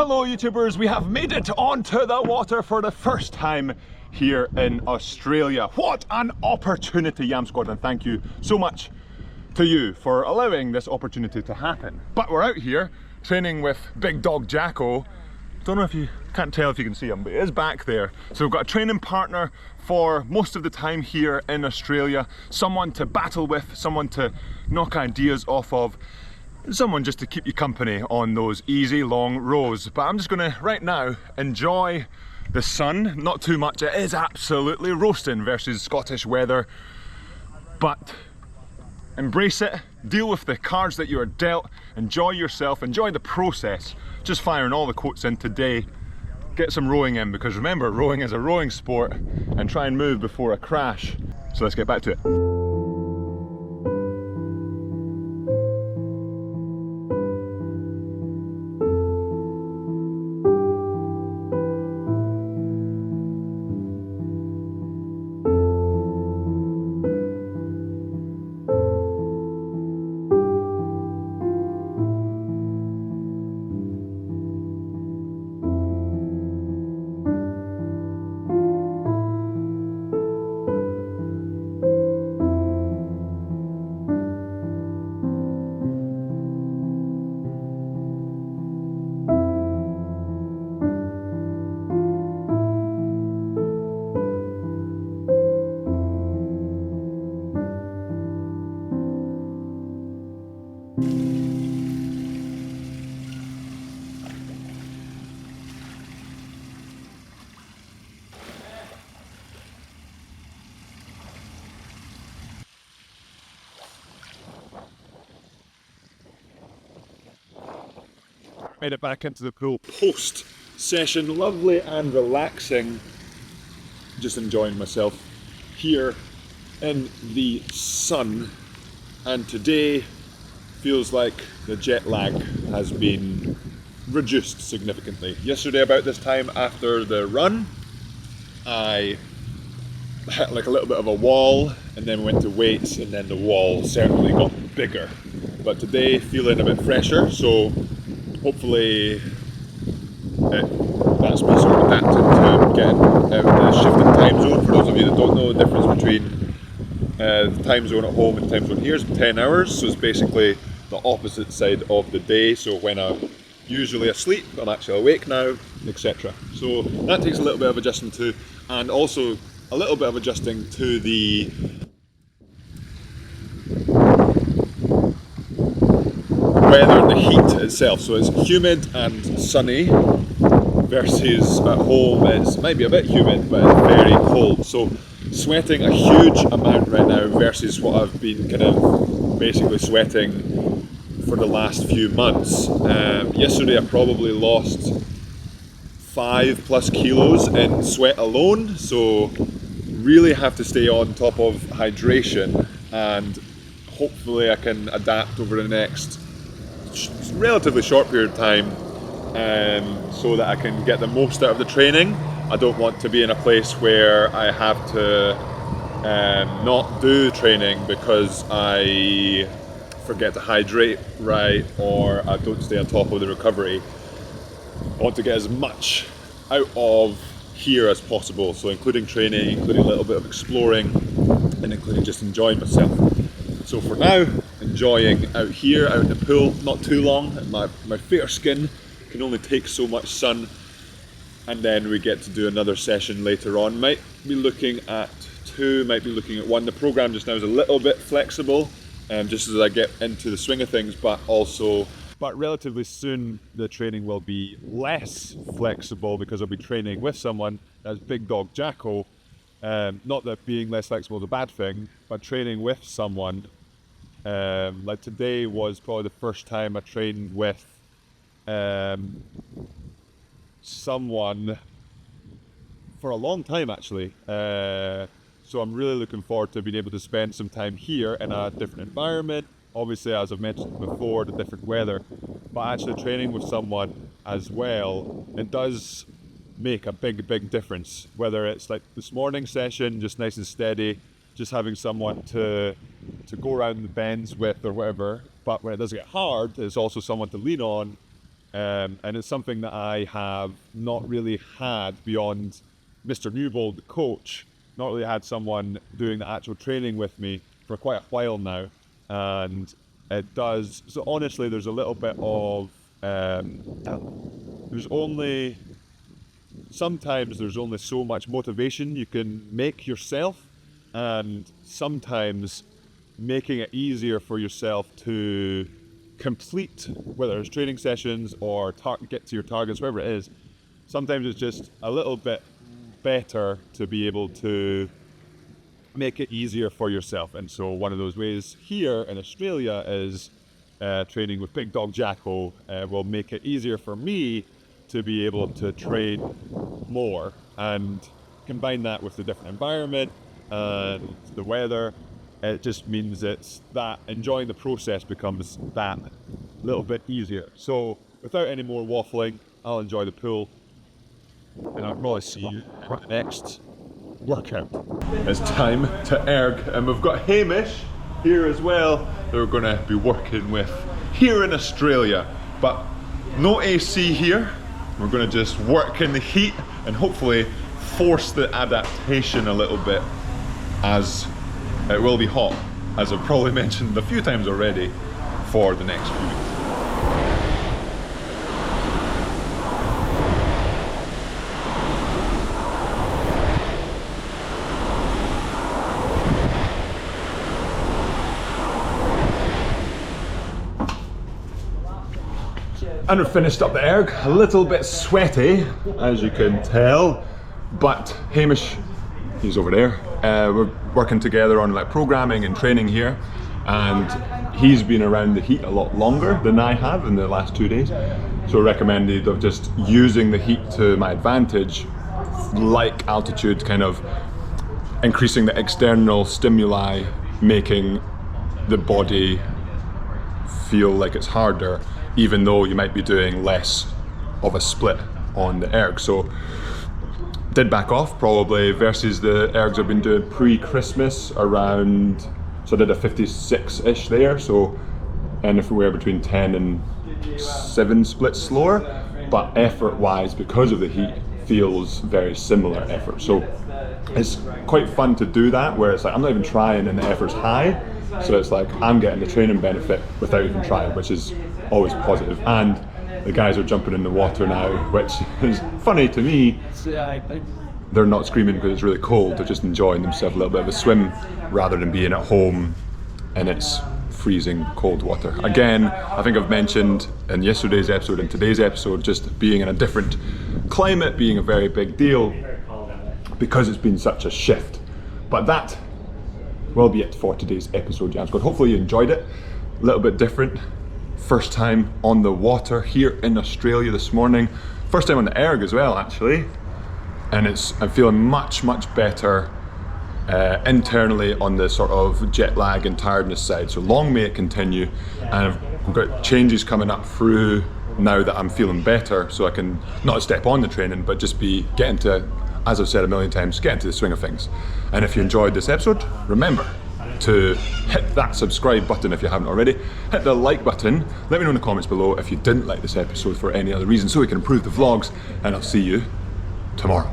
Hello YouTubers, we have made it onto the water for the first time here in Australia. What an opportunity, Yamsquad, and thank you so much to you for allowing this opportunity to happen. But we're out here training with Big Dog Jacko. Don't know if you can't tell if you can see him, but he is back there. So we've got a training partner for most of the time here in Australia, someone to battle with, someone to knock ideas off of, someone just to keep you company on those easy long rows. But I'm just gonna right now enjoy the sun, not too much. It is absolutely roasting versus Scottish weather, but embrace it, deal with the cards that you are dealt, enjoy yourself, enjoy the process. Just firing all the quotes in today, get some rowing in, because remember, rowing is a rowing sport, and try and move before a crash. So let's get back to it. Made it back into the pool post session, lovely and relaxing. Just enjoying myself here in the sun, and today feels like the jet lag has been reduced significantly. Yesterday about this time after the run, I hit like a little bit of a wall and then went to weights, and then the wall certainly got bigger. But today feeling a bit fresher, so hopefully that's me sort of adapting to getting out the shifted time zone. For those of you that don't know, the difference between the time zone at home and the time zone here is 10 hours, so it's basically the opposite side of the day. So when I'm usually asleep, I'm actually awake now, etc. So that takes a little bit of adjusting to, and also a little bit of adjusting to the weather and the heat itself. So it's humid and sunny versus at home it might be a bit humid but it's very cold. So sweating a huge amount right now versus what I've been kind of basically sweating for the last few months. Yesterday I probably lost 5+ kilos in sweat alone, so really have to stay on top of hydration, and hopefully I can adapt over the next relatively short period of time, so that I can get the most out of the training. I don't want to be in a place where I have to not do training because I forget to hydrate right, or I don't stay on top of the recovery. I want to get as much out of here as possible, so including training, including a little bit of exploring, and including just enjoying myself. So for now, enjoying out here, out in the pool, not too long, and my fair skin can only take so much sun, and then we get to do another session later on. Might be looking at 2, might be looking at 1. The program just now is a little bit flexible, just as I get into the swing of things, but relatively soon the training will be less flexible because I'll be training with someone that's Big Dog Jacko. Not that being less flexible is a bad thing, but training with someone, like today was probably the first time I trained with someone for a long time actually. So I'm really looking forward to being able to spend some time here in a different environment. Obviously, as I've mentioned before, the different weather, but actually training with someone as well, it does make a big difference. Whether it's like this morning session, just nice and steady, just having someone to go around the bends with or whatever, but when it does get hard, there's also someone to lean on and it's something that I have not really had beyond Mr. Newbold, the coach. Not really had someone doing the actual training with me for quite a while now, and it does. So honestly, there's a little bit of sometimes there's only so much motivation you can make yourself, and sometimes making it easier for yourself to complete, whether it's training sessions or get to your targets, whatever it is, sometimes it's just a little bit better to be able to make it easier for yourself. And so one of those ways here in Australia is training with Big Dog Jacko will make it easier for me to be able to train more, and combine that with the different environment and the weather. It just means it's that enjoying the process becomes that little bit easier. So without any more waffling, I'll enjoy the pool, and I'll probably see you at the next workout. It's time to erg, and we've got Hamish here as well that we're going to be working with here in Australia, but no AC here. We're going to just work in the heat and hopefully force the adaptation a little bit, as it will be hot, as I've probably mentioned a few times already, for the next few weeks. And we've finished up the erg, a little bit sweaty, as you can tell, but Hamish, he's over there. We're working together on like programming and training here, and he's been around the heat a lot longer than I have in the last 2 days. So recommended of just using the heat to my advantage, like altitude, kind of increasing the external stimuli, making the body feel like it's harder, even though you might be doing less of a split on the erg. So did back off probably versus the ergs I've been doing pre-Christmas around, so I did a 56-ish there, so anywhere between 10 and 7 splits slower, but effort-wise, because of the heat, feels very similar effort. So it's quite fun to do that, where it's like I'm not even trying and the effort's high, so it's like I'm getting the training benefit without even trying, which is always positive. And the guys are jumping in the water now, which is funny to me. They're not screaming because it's really cold, they're just enjoying themselves a little bit of a swim rather than being at home and it's freezing cold water. Again, I think I've mentioned in yesterday's episode and today's episode, just being in a different climate being a very big deal because it's been such a shift. But that will be it for today's episode, Yamsquad. Hopefully you enjoyed it. A little bit different. First time on the water here in Australia this morning. First time on the erg as well, actually. And I'm feeling much better internally on the sort of jet lag and tiredness side. So long may it continue. And I've got changes coming up through now that I'm feeling better, so I can not step on the training, but just be getting to, as I've said a million times, get into the swing of things. And if you enjoyed this episode, remember to hit that subscribe button if you haven't already. Hit the like button. Let me know in the comments below if you didn't like this episode for any other reason, so we can improve the vlogs. And I'll see you tomorrow.